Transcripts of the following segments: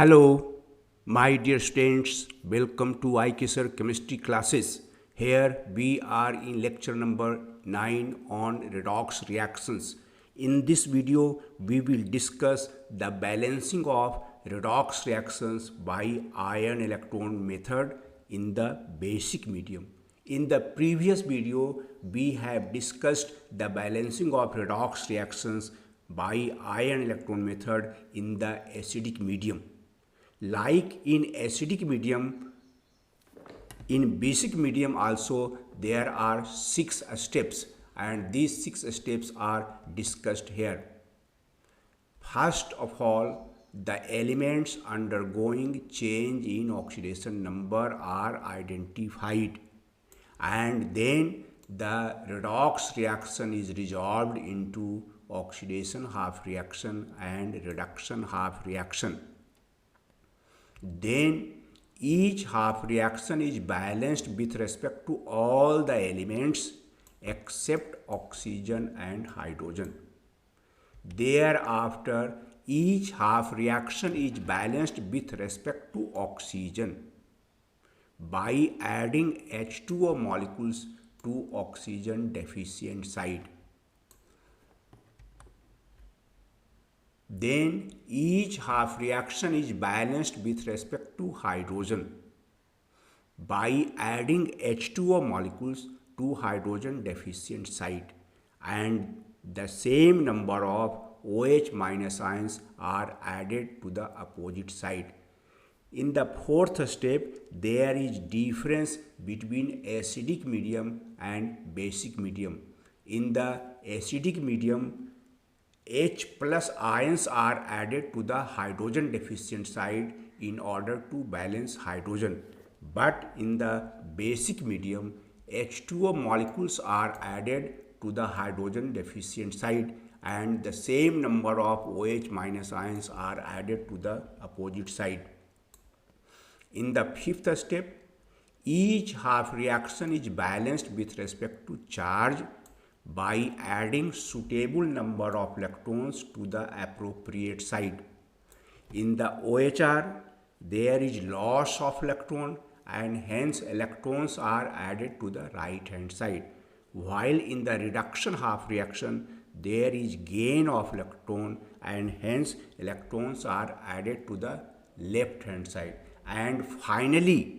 Hello, my dear students. Welcome to IKSR chemistry classes. Here we are in lecture number 9 on redox reactions. In this video, we will discuss the balancing of redox reactions by ion electron method in the basic medium. In the previous video, we have discussed the balancing of redox reactions by ion electron method in the acidic medium. Like in acidic medium, in basic medium also there are 6 steps, and these 6 steps are discussed here. First of all, the elements undergoing change in oxidation number are identified, and then the redox reaction is resolved into oxidation half reaction and reduction half reaction. Then each half reaction is balanced with respect to all the elements except oxygen and hydrogen. Thereafter, each half reaction is balanced with respect to oxygen by adding H2O molecules to oxygen deficient side. Then each half reaction is balanced with respect to hydrogen by adding H2O molecules to hydrogen deficient side, and the same number of OH minus ions are added to the opposite side. In the fourth step, there is difference between acidic medium and basic medium. In the acidic medium, H plus ions are added to the hydrogen deficient side in order to balance hydrogen. But in the basic medium, H2O molecules are added to the hydrogen deficient side, and the same number of OH minus ions are added to the opposite side. In the fifth step, each half reaction is balanced with respect to charge by adding suitable number of electrons to the appropriate side. In the OHR, there is loss of electron, and hence electrons are added to the right hand side, while in the reduction half reaction there is gain of electron, and hence electrons are added to the left hand side. And finally,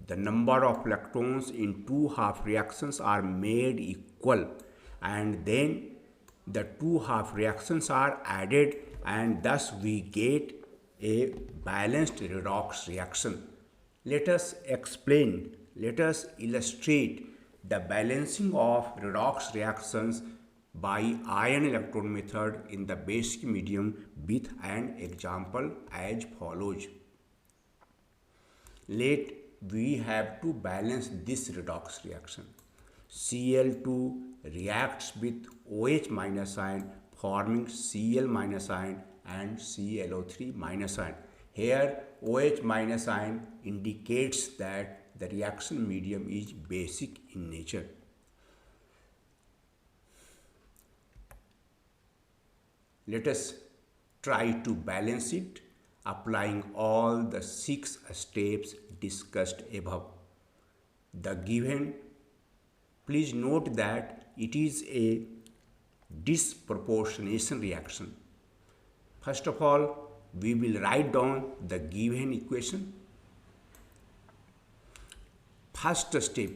the number of electrons in two half reactions are made equal, and then the two half reactions are added, and thus we get a balanced redox reaction. Let us explain, let us illustrate the balancing of redox reactions by ion electron method in the basic medium with an example as follows. We have to balance this redox reaction. Cl2 reacts with OH minus ion, forming Cl minus ion and ClO3 minus ion. Here OH minus ion indicates that the reaction medium is basic in nature. Let us try to balance it applying all the 6 steps discussed above. The given, please note that it is a disproportionation reaction. First of all, we will write down the given equation. First step,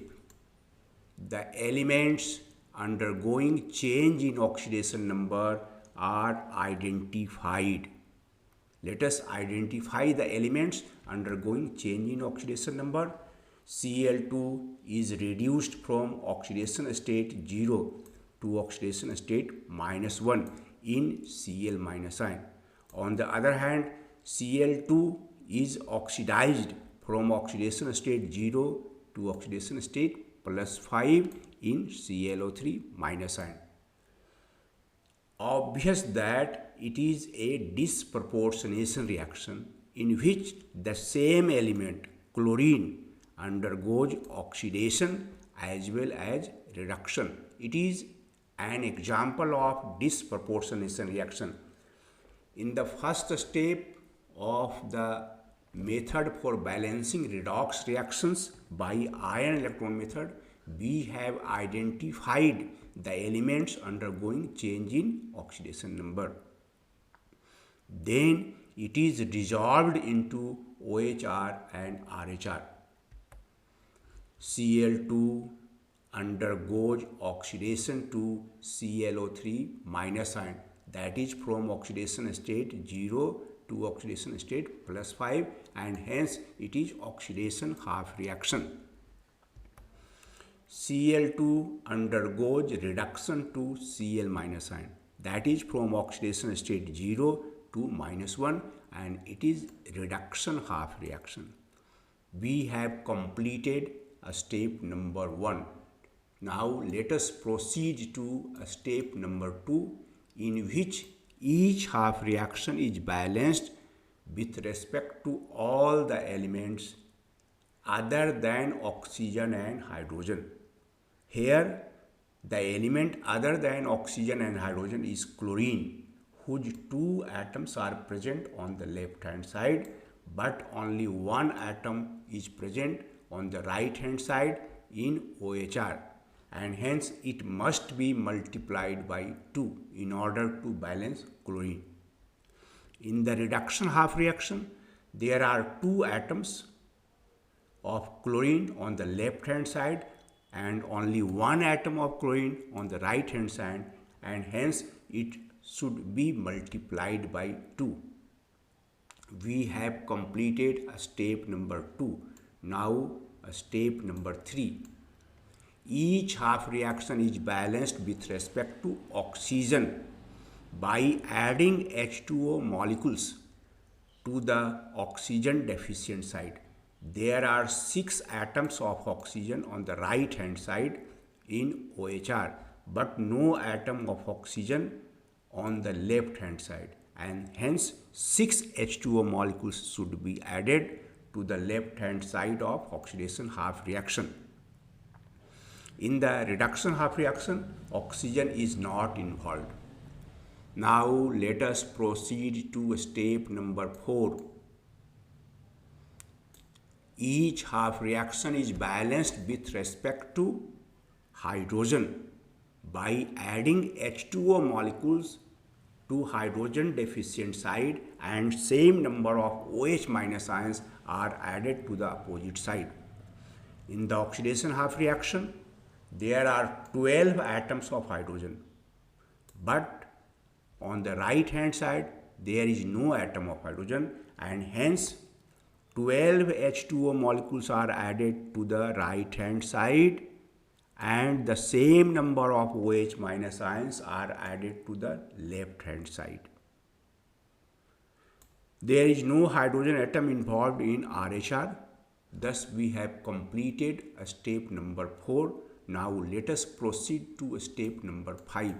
the elements undergoing change in oxidation number are identified. Let us identify the elements undergoing change in oxidation number. Cl2 is reduced from oxidation state 0 to oxidation state -1 in Cl minus ion. On the other hand, Cl2 is oxidized from oxidation state 0 to oxidation state +5 in ClO3 minus ion. Obvious that it is a disproportionation reaction in which the same element, chlorine, undergoes oxidation as well as reduction. It is an example of disproportionation reaction. In the first step, of the method for balancing redox reactions by ion electron method, we have identified the elements undergoing change in oxidation number. Then it is dissolved into OHR and RHR. Cl2 undergoes oxidation to ClO3 minus ion, that is from oxidation state 0 to oxidation state +5, and hence it is oxidation half reaction. Cl2 undergoes reduction to Cl minus ion, that is from oxidation state 0 to -1, and it is reduction half reaction. We have completed a step number 1. Now let us proceed to a step number 2, in which each half reaction is balanced with respect to all the elements other than oxygen and hydrogen. Here the element other than oxygen and hydrogen is chlorine, whose 2 atoms are present on the left hand side, but only 1 atom is present on the right hand side in OHR, and hence it must be multiplied by 2 in order to balance chlorine. In the reduction half reaction, there are 2 atoms of chlorine on the left hand side and only 1 atom of chlorine on the right hand side, and hence it should be multiplied by 2. We have completed a step number 2. Now a step number 3. Each half reaction is balanced with respect to oxygen by adding H2O molecules to the oxygen deficient side. There are 6 atoms of oxygen on the right hand side in OHR, but no atom of oxygen on the left hand side, and hence 6 H2O molecules should be added to the left hand side of oxidation half reaction. In the reduction half reaction, oxygen is not involved. Now let us proceed to step number 4. Each half reaction is balanced with respect to hydrogen by adding H2O molecules to hydrogen deficient side, and same number of OH minus ions are added to the opposite side. In the oxidation half reaction, there are 12 atoms of hydrogen, but on the right hand side there is no atom of hydrogen, and hence 12 H2O molecules are added to the right hand side, and the same number of OH minus ions are added to the left hand side. There is no hydrogen atom involved in RHR. Thus we have completed a step number 4. Now let us proceed to step number 5,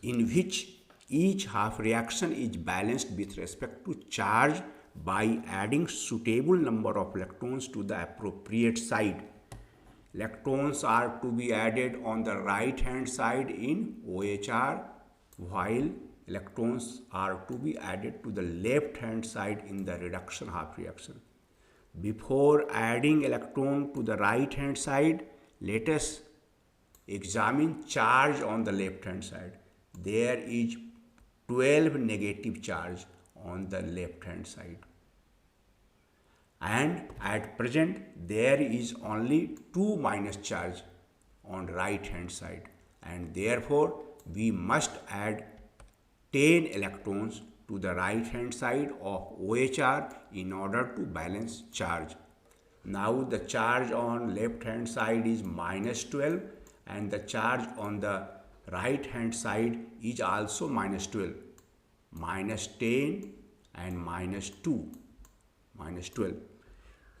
in which each half reaction is balanced with respect to charge by adding suitable number of electrons to the appropriate side. Electrons are to be added on the right hand side in OHR, while electrons are to be added to the left hand side in the reduction half reaction. Before adding electron to the right hand side, let us examine charge on the left hand side. There is 12 negative charge on the left hand side, and at present there is only 2 minus charge on right hand side, and therefore we must add 10 electrons to the right hand side of OHR in order to balance charge. Now the charge on left hand side is -12, and the charge on the right hand side is also -12, -10 and -2, -12.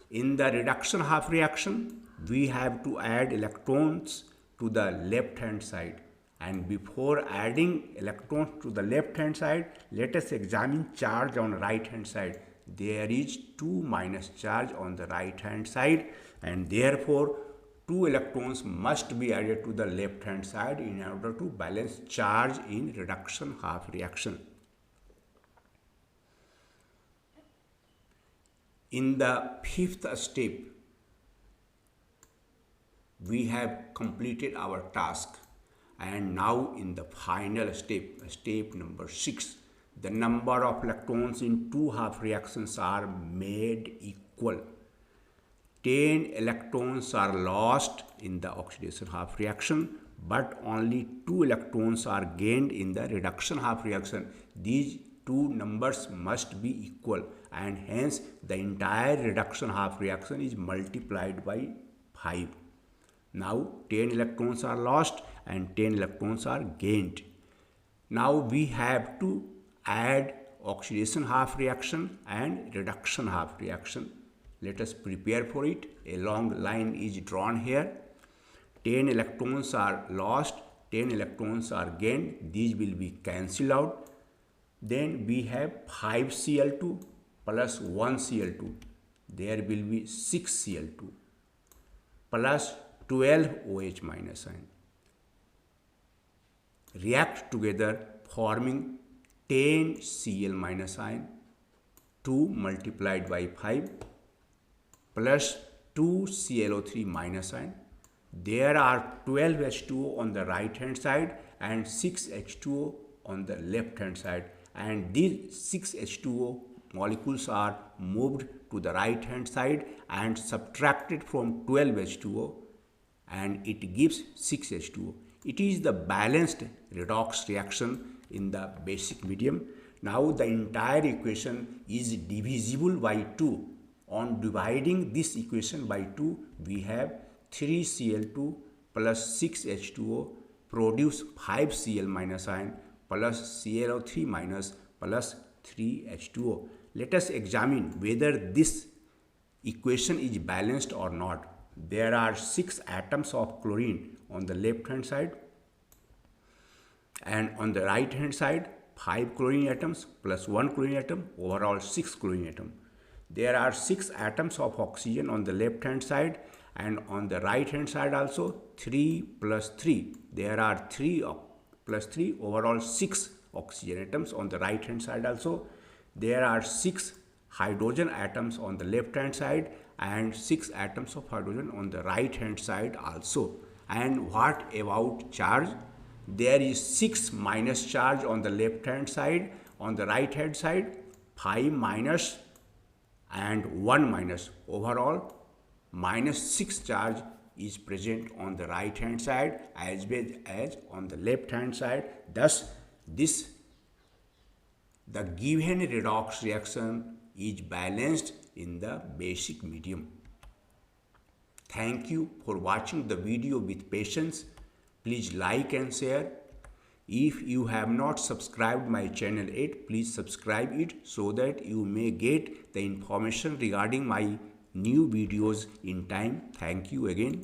In the reduction half reaction, we have to add electrons to the left hand side, and before adding electrons to the left hand side, let us examine charge on right hand side. There is 2 minus charge on the right hand side, and therefore 2 electrons must be added to the left hand side in order to balance charge in reduction half reaction. In the fifth step, we have completed our task, and now in the final step, step number 6, the number of electrons in two half reactions are made equal. 10 electrons are lost in the oxidation half reaction, but only 2 electrons are gained in the reduction half reaction. These two numbers must be equal, and hence the entire reduction half reaction is multiplied by 5. Now 10 electrons are lost and 10 electrons are gained. Now we have to add oxidation half reaction and reduction half reaction. Let us prepare for it. A long line is drawn here. 10 electrons are lost, 10 electrons are gained. These will be cancelled out. Then we have 5 Cl2 plus 1 Cl2. There will be 6 Cl2 plus 12 OH minus ion. React together forming 10 Cl minus ion, 2 multiplied by 5 plus 2 ClO3 minus ion. There are 12 H2O on the right hand side and 6 H2O on the left hand side, and these 6 H2O molecules are moved to the right hand side and subtracted from 12 H2O, and it gives 6 H2O. It is the balanced redox reaction in the basic medium. Now the entire equation is divisible by 2. On dividing this equation by 2, we have 3 Cl2 plus 6 H2O produce 5 Cl minus ion plus ClO3 minus plus 3 H2O. Let us examine whether this equation is balanced or not. There are 6 atoms of chlorine on the left hand side, and on the right hand side 5 chlorine atoms plus 1 chlorine atom, overall 6 chlorine atoms. There are 6 atoms of oxygen on the left hand side, and on the right hand side also 3 plus 3. There are 3 plus 3, overall 6 oxygen atoms on the right hand side also. There are 6 hydrogen atoms on the left hand side and 6 atoms of hydrogen on the right hand side also. And what about charge? There is 6 minus charge on the left hand side. On the right hand side 5 minus and 1 minus, overall minus 6 charge is present on the right hand side as well as on the left hand side. Thus the given redox reaction is balanced in the basic medium. Thank you for watching the video with patience. Please like and share. If you have not subscribed my channel yet, please subscribe it so that you may get the information regarding my new videos in time. Thank you again.